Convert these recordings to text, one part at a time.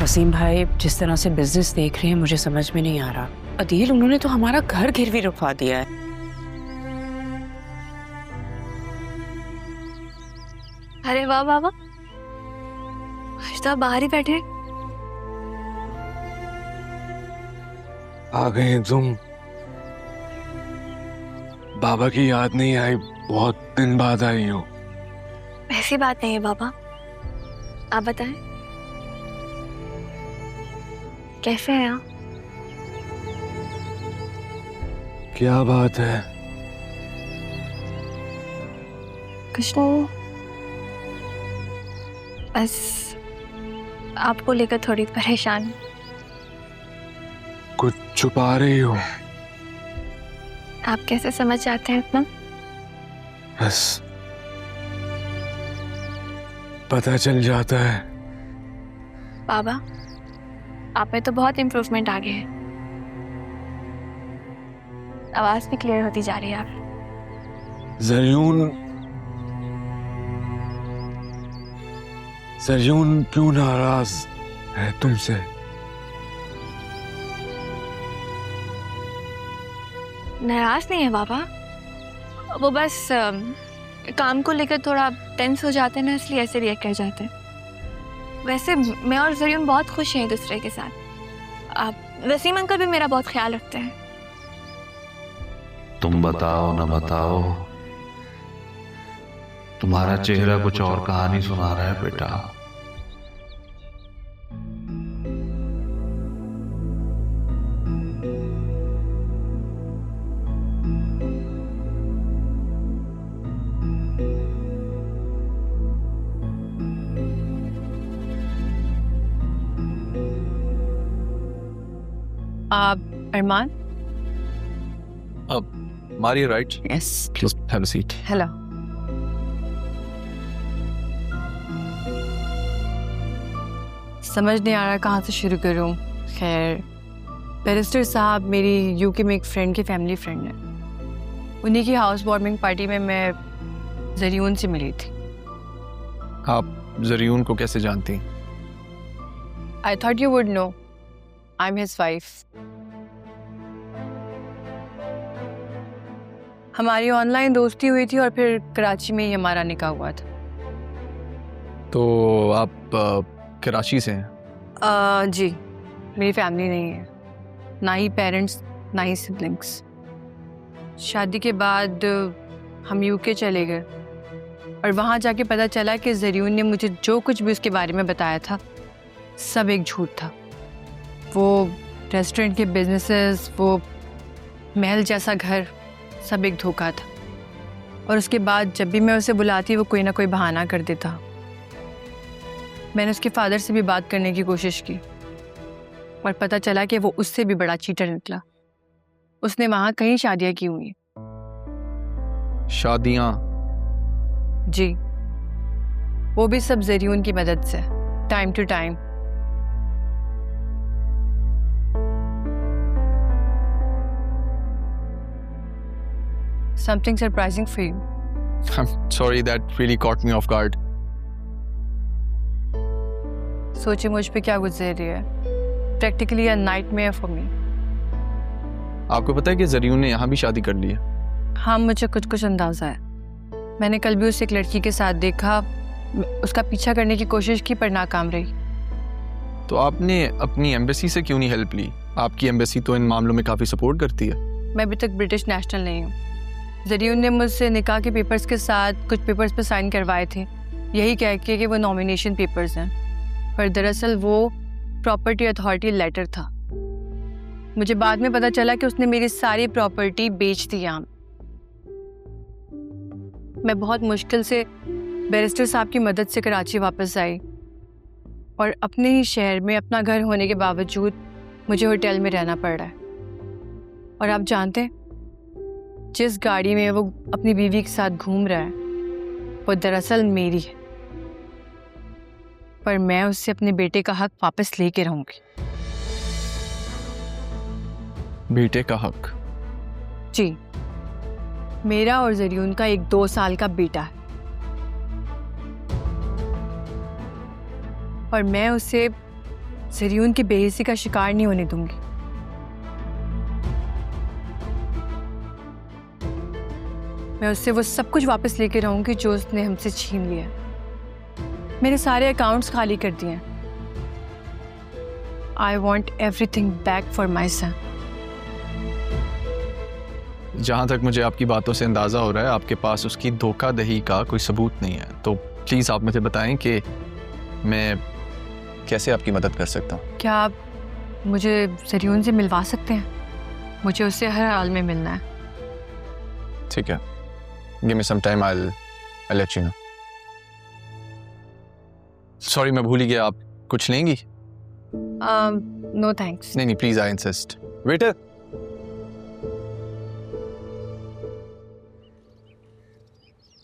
वसीम भाई जिस तरह से बिजनेस देख रहे हैं मुझे समझ में नहीं आ रहा। अदील, उन्होंने तो हमारा घर गिरवी रखवा दिया है। अरे वाह वाह वाह, आज तो आप बाहर ही बैठे हैं। आ गए तुम। बाबा की याद नहीं आई? बहुत दिन बाद आई हो। ऐसी बात नहीं है बाबा, आप बताएं कैसे हैं आप? क्या बात है? कुछ नहीं, बस आपको लेकर थोड़ी परेशान हूं। कुछ छुपा रही हो? आप कैसे समझ जाते हैं इतना? बस पता चल जाता है। बाबा, आप में तो बहुत इम्प्रूवमेंट आ गया है, आवाज भी क्लियर होती जा रही है आप। जरयून क्यों नाराज है तुमसे? नाराज नहीं है बाबा, वो बस काम को लेकर थोड़ा टेंस हो जाते हैं ना, इसलिए ऐसे रिएक्ट कर जाते हैं। वैसे मैं और जरीन बहुत खुश हैं एक दूसरे के साथ। आप वसीम अंकल भी मेरा बहुत ख्याल रखते हैं। तुम बताओ न बताओ, तुम्हारा चेहरा कुछ और कहानी सुना रहा है बेटा। आप अरमान? Maria, right? Yes, Please have a seat. Hello. समझ नहीं आ रहा कहाँ से शुरू करूँ। खैर, बैरिस्टर साहब मेरी यूके में एक फ्रेंड की फैमिली फ्रेंड है। उन्हीं की हाउस वार्मिंग पार्टी में मैं जरीन से मिली थी। आप जरीन को कैसे जानती हैं? I thought you would know, I am his wife. हमारी ऑनलाइन दोस्ती हुई थी और फिर कराची में ही हमारा निकाह हुआ था। तो आप कराची से हैं? जी, मेरी फैमिली नहीं है, ना ही पेरेंट्स ना ही सिबलिंग्स। शादी के बाद हम यूके चले गए और वहाँ जाके पता चला कि जरीन ने मुझे जो कुछ भी उसके बारे में बताया था सब एक झूठ था। वो रेस्टोरेंट के बिजनेसेस, वो महल जैसा घर, सब एक धोखा था। और उसके बाद जब भी मैं उसे बुलाती वो कोई ना कोई बहाना कर देता। मैंने उसके फादर से भी बात करने की कोशिश की और पता चला कि वो उससे भी बड़ा चीटर निकला। उसने वहाँ कई शादियाँ की हुई। शादियाँ? जी, वो भी सब जरीन की मदद से, time to time. Something surprising for you. I'm sorry, that really caught me off guard. सोचिए मुझ पे क्या गुजर रही है। Practically a nightmare for me. आपको पता है कि जरीन ने यहाँ भी शादी कर ली है? हाँ, मुझे कुछ अंदाजा है। मैंने कल भी उसे एक लड़की के साथ देखा, उसका पीछा करने की कोशिश की पर नाकाम रही। तो आपने अपनी एम्बेसी से क्यों नहीं हेल्प ली? आपकी एम्बेसी तो इन मामलों में काफ़ी सपोर्ट करती है। मैं अभी तक ब्रिटिश नेशनल नहीं हूँ। जरीन ने मुझसे निकाह के पेपर्स के साथ कुछ पेपर्स पे साइन करवाए थे, यही कह के कि वो नॉमिनेशन पेपर्स हैं, पर दरअसल वो प्रॉपर्टी अथॉरिटी लेटर था। मुझे बाद में पता चला कि उसने मेरी सारी प्रॉपर्टी बेच दी यहाँ। मैं बहुत मुश्किल से बैरिस्टर साहब की मदद से कराची वापस आई और अपने ही शहर में अपना घर होने के बावजूद मुझे होटल में रहना पड़ रहा है। और आप जानते हैं, जिस गाड़ी में वो अपनी बीवी के साथ घूम रहा है वो दरअसल मेरी है, पर मैं उससे अपने बेटे का हक वापस लेके रहूंगी। बेटे का हक? जी, मेरा और जरीन का एक 2 साल का बेटा है और मैं उसे जरियून की बेइज्जती का शिकार नहीं होने दूंगी। मैं उससे वो सब कुछ वापस लेके रहूंगी जो उसने हमसे छीन लिया। मेरे सारे अकाउंट्स खाली कर दिए हैं। I want everything back for my son. जहाँ तक मुझे आपकी बातों से अंदाज़ा हो रहा है आपके पास उसकी धोखाधड़ी का कोई सबूत नहीं है, तो प्लीज़ आप मुझे बताएं कि मैं कैसे आपकी मदद कर सकता हूँ। क्या आप मुझे जरियून से मिलवा सकते हैं? मुझे उससे हर हाल में मिलना है। ठीक है, give me some time, I let you know. Sorry मैं भूल ही गया, आप कुछ लेंगी? No thanks. नहीं प्लीज, आई इंसिस्ट। वेटर,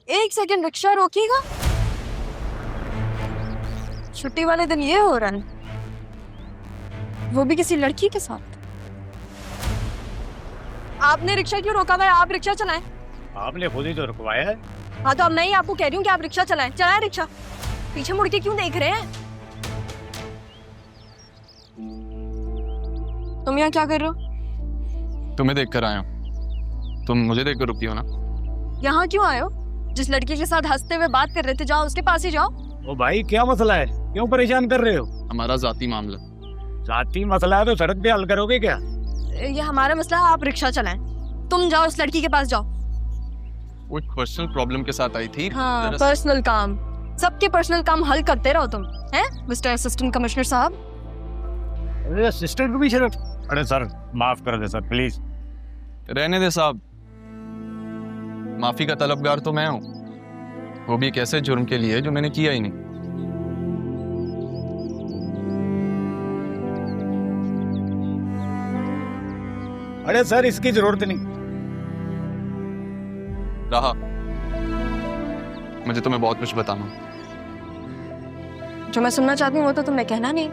एक सेकंड, रिक्शा रोकिएगा। छुट्टी वाले दिन ये हो रहा है, वो भी किसी लड़की के साथ। आपने रिक्शा क्यों रोका हुआ है? आप रिक्शा चलाएं। आपने खुद ही तो रुकवाया है। हाँ तो अब नहीं, आपको कह रही हूँ कि आप रिक्शा चलाएं। चलाएं रिक्शा। पीछे मुड़ के क्यों देख रहे हैं? तुम यहाँ क्या कर रहे हो? तुम्हें देख कर आया हूँ। तुम मुझे देख कर रुकी हो ना? यहाँ क्यों आए हो? जिस लड़की के साथ हंसते हुए बात कर रहे थे, जाओ उसके पास ही जाओ। ओ भाई क्या मसला है, क्यों परेशान कर रहे हो? हमारा जाती मामला। जाती मसला है तो सड़क पे हल करोगे क्या? ये हमारा मसला है, आप रिक्शा चलाएं। तुम जाओ उस लड़की के पास जाओ। वो पर्सनल प्रॉब्लम के साथ आई थी। हाँ, पर्सनल काम। सबके पर्सनल काम हल करते रहो तुम, हैं मिस्टर असिस्टेंट कमिश्नर साहब। अरे असिस्टेंट कमिश्नर, अरे सर माफ कर दे सर प्लीज। रहने दे साहब, माफी का तलबगार तो मैं हूँ, वो भी एक ऐसे जुर्म के लिए जो मैंने किया ही नहीं। अरे सर इसकी जरूरत नहीं। रहा, मुझे तुम्हें बहुत कुछ बताना। जो मैं सुनना चाहती हूँ वो तो तुमने कहना नहीं,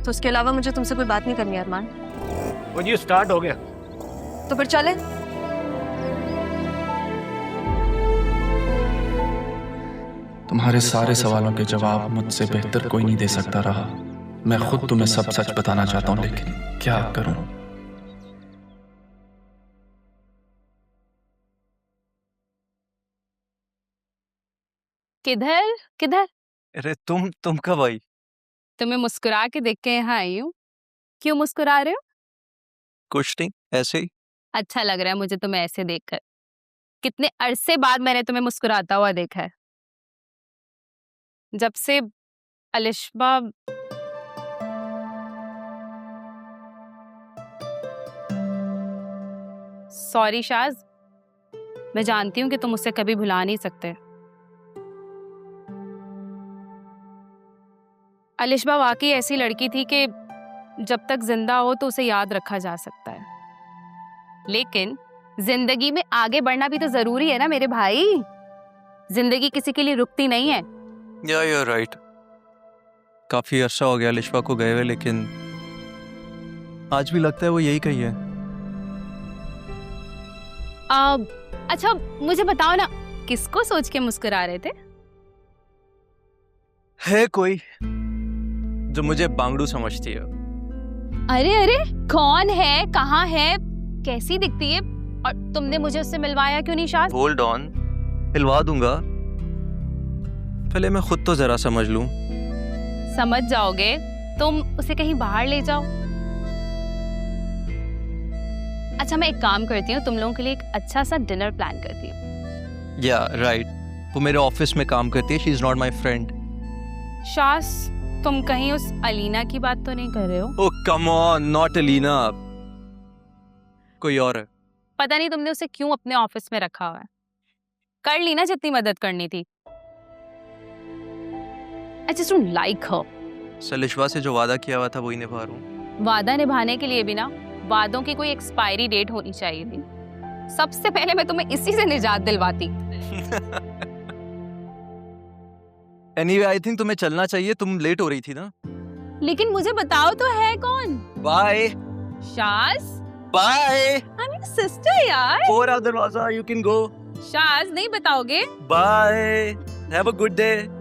तो उसके अलावा मुझे तुमसे कोई बात नहीं करनी अरमान। वो जी स्टार्ट हो गया। तो फिर चले। तुम्हारे सारे सवालों के जवाब मुझसे बेहतर कोई नहीं दे सकता रहा। मैं खुद तुम्हें सब सच बताना चाहता हूँ, लेकिन क्या करूं? किधर किधर? अरे तुम कब आई? तुम्हें मुस्कुरा के देख के यहाँ आई हूँ। क्यों मुस्कुरा रहे हो? कुछ नहीं, ऐसे ही। अच्छा लग रहा है मुझे तुम्हें ऐसे देखकर। कितने अरसे बाद मैंने तुम्हें मुस्कुराता हुआ देखा है। जब से अलिशबा सॉरी शाज, मैं जानती हूँ कि तुम मुझसे कभी भुला नहीं सकते। अलिशबा वाकई ऐसी लड़की थी कि जब तक जिंदा हो तो उसे याद रखा जा सकता है, लेकिन जिंदगी में आगे बढ़ना भी तो जरूरी है ना मेरे भाई। जिंदगी किसी के लिए रुकती नहीं है। you're right। काफी अरसा हो गया अलिशबा को गए हुए, लेकिन आज भी लगता है वो यही कही है। अच्छा मुझे बताओ ना, किसको सोच के मुस्कुरा रहे थे? है कोई जो मुझे बांगड़ू समझती है। अरे अरे, कौन है, कहाँ है, कैसी दिखती है, और तुमने मुझे उससे मिलवाया क्यों नहीं शाज? होल्ड ऑन, मिलवा दूंगा, पहले मैं खुद तो जरा समझ लूं। समझ जाओगे, तुम उसे कहीं बाहर ले जाओ। अच्छा मैं एक काम करती हूँ, तुम लोगों के लिए एक अच्छा सा डिनर प्लान करती हूँ। या राइट, वो मेरे ऑफिस में काम करती है। She is not my friend. शास, तुम कहीं उस अलीना की बात तो नहीं कर रहे हो? ओह कम ऑन, नॉट अलीना, कोई और है। पता नहीं तुमने उसे क्यों अपने ऑफिस में रखा हुआ है। कर ली ना जितनी मदद करनी थी। I just don't like her। सलिशवा से जो वादा किया हुआ था वही निभा रहा हूँ। वादा निभाने के लिए भी ना वादों की कोई एक्सपायरी डेट होनी चाहिए थी। सबसे पहले मैं तुम्हें इसी से निजात दिलवाती। एनीवे आई थिंक तुम्हें चलना चाहिए, तुम लेट हो रही थी ना। लेकिन मुझे बताओ तो है कौन? Bye Shaz. Bye. I mean sister यार। फोर आउट दरवाजा, यू कैन गो। शाज नहीं बताओगे? Bye, have a good day.